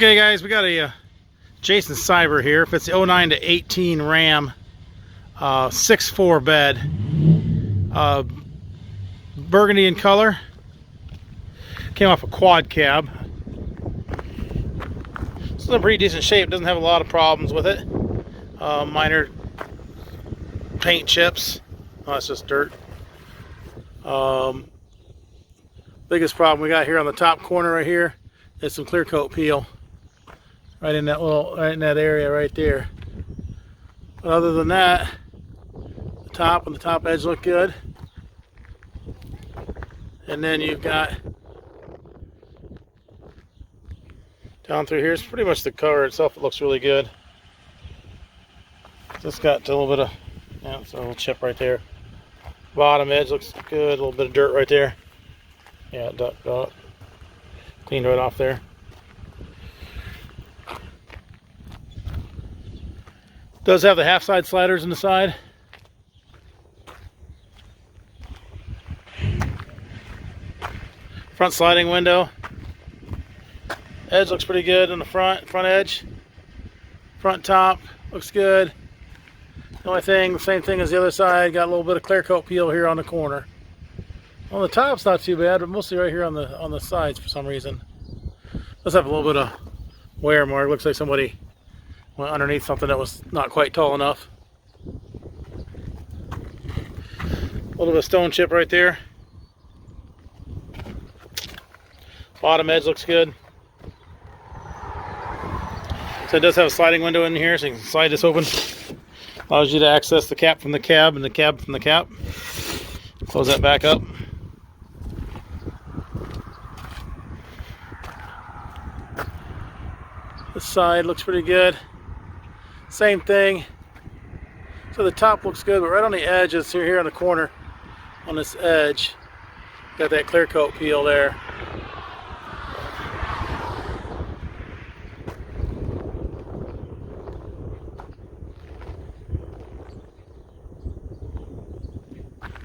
Okay guys, we got a Jason Cyber here. If it's the 09 to 18 Ram 6.4 bed, burgundy in color, came off a quad cab. It's in pretty decent shape, doesn't have a lot of problems with it. Minor paint chips. Oh, that's just dirt. Biggest problem we got here on the top corner right here is some clear coat peel right in that area right there. But other than that, the top and the top edge look good. And then you've got down through here, it's pretty much the cover itself. It looks really good. Just got a little bit of, yeah, it's a little chip right there. Bottom edge looks good. A little bit of dirt right there. Yeah, cleaned right off there. Does have the half side sliders in the side. Front sliding window. Edge looks pretty good in the front edge. Front top looks good. The only thing, the same thing as the other side, got a little bit of clear coat peel here on the corner. On the top's not too bad, but mostly right here on the sides for some reason. Does have a little bit of wear mark. Looks like somebody went underneath something that was not quite tall enough. A little bit of stone chip right there. Bottom edge looks good. So it does have a sliding window in here, so you can slide this open. Allows you to access the cap from the cab and the cab from the cap. Close that back up. This side looks pretty good. Same thing. So the top looks good, but right on the edges here on the corner, on this edge, got that clear coat peel there.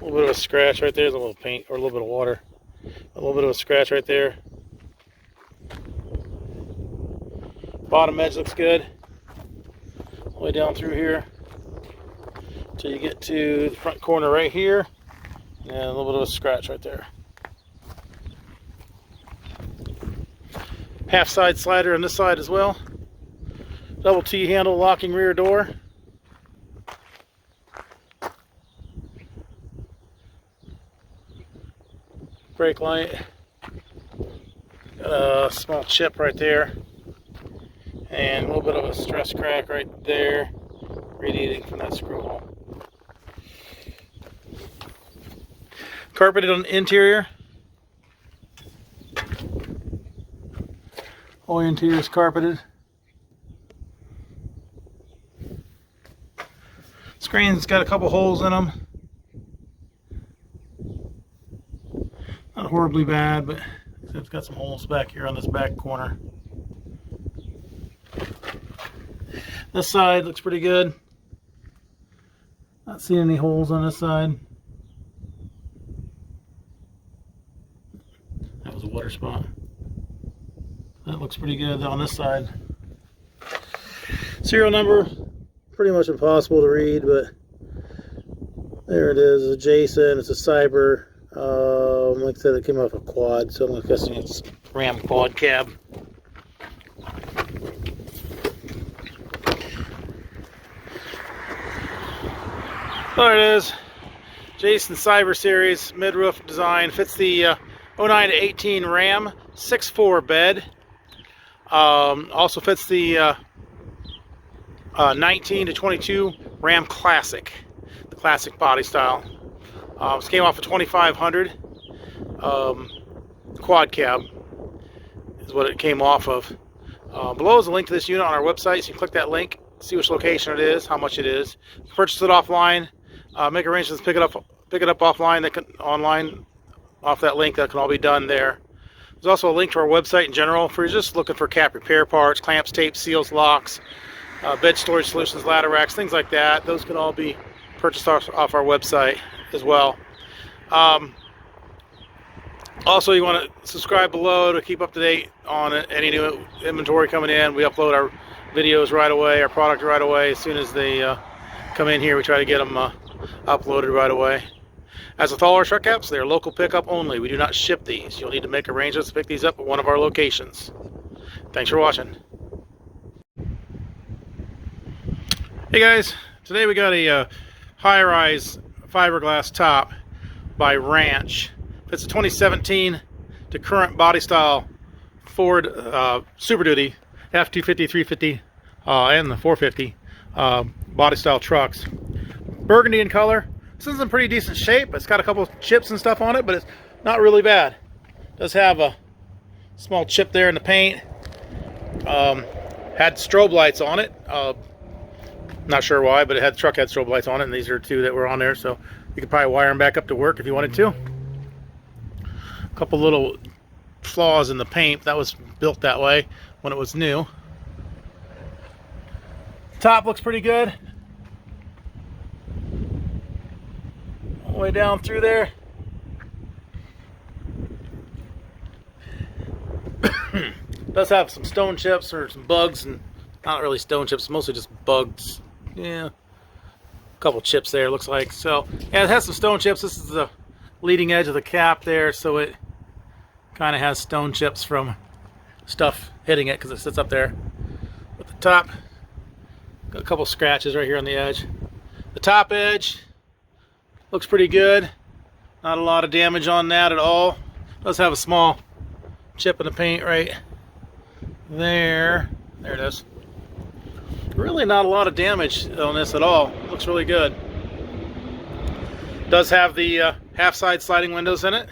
A little bit of a scratch right there. There's a little paint or a little bit of water. A little bit of a scratch right there. Bottom edge looks good. All the way down through here until you get to the front corner right here. And a little bit of a scratch right there. Half side slider on this side as well. Double T handle locking rear door. Brake light. Got a small chip right there. And a little bit of a stress crack right there, radiating from that screw hole. Carpeted on the interior. Whole interior is carpeted. Screen's got a couple holes in them. Not horribly bad, but it's got some holes back here on this back corner. This side looks pretty good. Not seeing any holes on this side. That was a water spot. That looks pretty good on this side. Serial number, pretty much impossible to read, but there it is. It's a Jason. It's a Cyber. Like I said, it came off a quad, so I'm guessing it's Ram quad cab. There it is. Jason Cyber Series mid-roof design. Fits the 09 to 18 Ram 6.4 bed. Also fits the 19 to 22 Ram Classic, the classic body style. This came off a 2500 quad cab is what it came off of. Below is a link to this unit on our website, so you can click that link, see which location it is, how much it is. Purchase it offline. Make arrangements, pick it up offline. Online off that link. That can all be done there. There's also a link to our website in general if you're just looking for cap repair parts, clamps, tapes, seals, locks, bed storage solutions, ladder racks, things like that. Those can all be purchased off our website as well. Also, you want to subscribe below to keep up to date on any new inventory coming in. We upload our videos right away, our product right away. As soon as they come in here, we try to get them uploaded right away. As with all our truck caps, they are local pickup only. We do not ship these. You'll need to make arrangements to pick these up at one of our locations. Thanks for watching. Hey guys, today we got a high-rise fiberglass top by Ranch. It's a 2017 to current body style Ford Super Duty F-250, 350, and the 450 body style trucks. Burgundy in color. This is in pretty decent shape. It's got a couple chips and stuff on it, but it's not really bad. It does have a small chip there in the paint. Had strobe lights on it. Not sure why, but the truck had strobe lights on it, and these are two that were on there, so you could probably wire them back up to work if you wanted to. A couple little flaws in the paint. That was built that way when it was new. Top looks pretty good. All the way down through there. Does have some stone chips or some bugs, and not really stone chips, mostly just bugs. Yeah, a couple chips there, looks like. So yeah, it has some stone chips. This is the leading edge of the cap there, so it kind of has stone chips from stuff hitting it because it sits up there. But the top, got a couple scratches right here on the edge. The top edge looks pretty good. Not a lot of damage on that at all. Does have a small chip in the paint right there. There it is. Really not a lot of damage on this at all. Looks really good. Does have the half side sliding windows in it.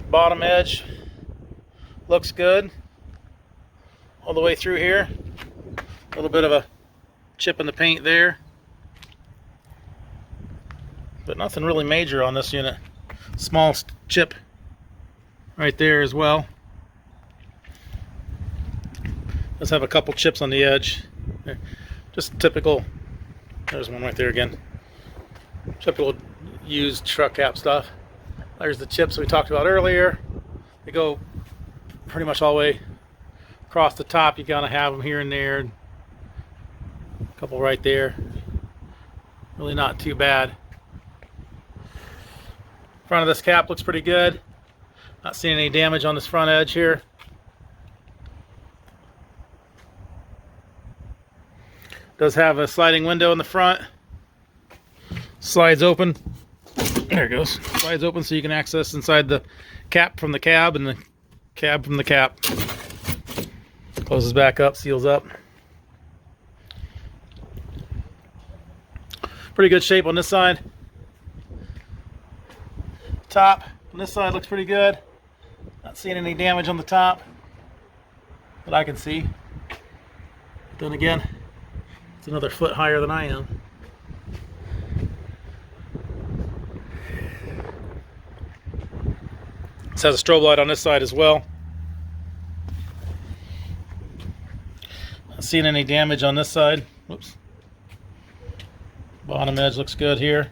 Bottom edge looks good all the way through here. A little bit of a chip in the paint there, but nothing really major on this unit. Small chip right there as well. Does have a couple chips on the edge. Just typical. There's one right there again. Typical used truck cap stuff. There's the chips we talked about earlier. They go pretty much all the way across the top. You gotta have them here and there. A couple right there. Really not too bad. Front of this cap looks pretty good. Not seeing any damage on this front edge here. Does have a sliding window in the front. Slides open. There it goes. Slides open so you can access inside the cap from the cab and the cab from the cap. Closes back up, seals up. Pretty good shape on this side. Top on this side looks pretty good. Not seeing any damage on the top that I can see. Then again, it's another foot higher than I am. This has a strobe light on this side as well. Not seeing any damage on this side. Whoops. Bottom edge looks good here.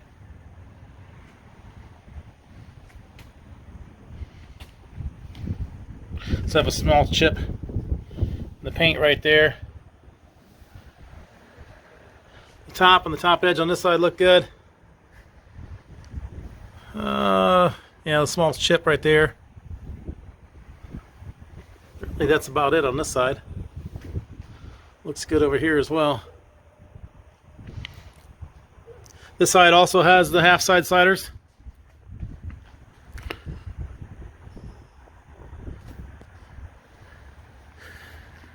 Let's have a small chip in the paint right there. The top and the top edge on this side look good. Yeah, the small chip right there. Really, that's about it on this side. Looks good over here as well. This side also has the half side sliders.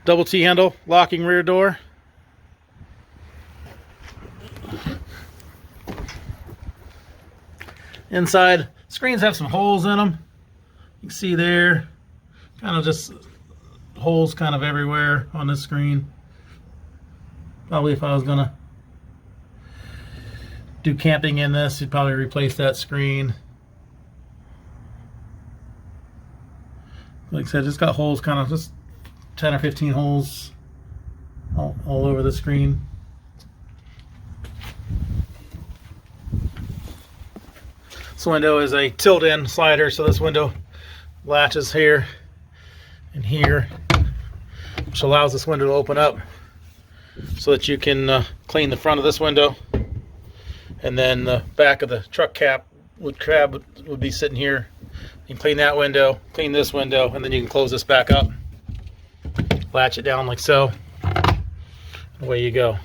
Double T handle, locking rear door. Inside, screens have some holes in them. You can see there, kind of just holes kind of everywhere on this screen. Probably if I was gonna do camping in this, you'd probably replace that screen. Like I said, just got holes, kind of just 10 or 15 holes all over the screen. This window is a tilt-in slider, so this window latches here and here, which allows this window to open up so that you can clean the front of this window, and then the back of the truck cab would be sitting here. You can clean that window, clean this window, and then you can close this back up, latch it down like so. Away you go.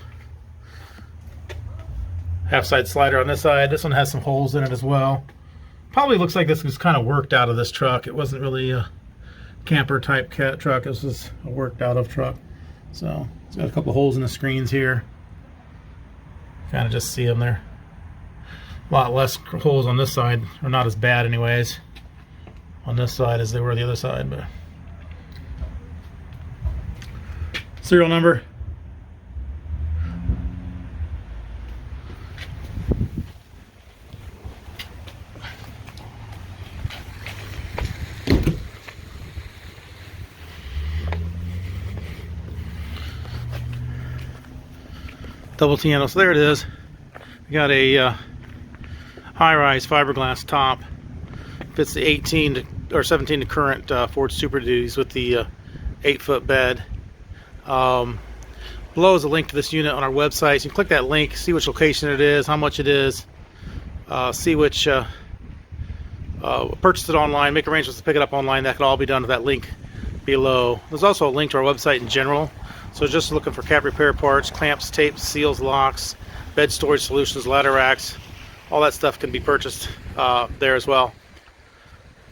Half side slider on this side. This one has some holes in it as well. Probably looks like this was kind of worked out of this truck. It wasn't really a camper type truck. This was a worked out of truck. So it's got a couple of holes in the screens here. Kind of just see them there. A lot less holes on this side, or not as bad anyways on this side as they were the other side. But serial number. Double T handle. So there it is. We got a high-rise fiberglass top. Fits the 18 or 17 to current Ford Super Duties with the 8-foot bed. Below is a link to this unit on our website. So you can click that link, see which location it is, how much it is, see which purchase it online, make arrangements to pick it up online. That could all be done with that link below. There's also a link to our website in general. So just looking for cab repair parts, clamps, tapes, seals, locks, bed storage solutions, ladder racks, all that stuff can be purchased there as well.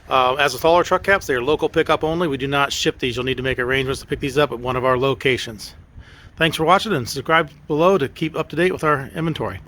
As with all our truck caps, they are local pickup only. We do not ship these. You'll need to make arrangements to pick these up at one of our locations. Thanks for watching, and subscribe below to keep up to date with our inventory.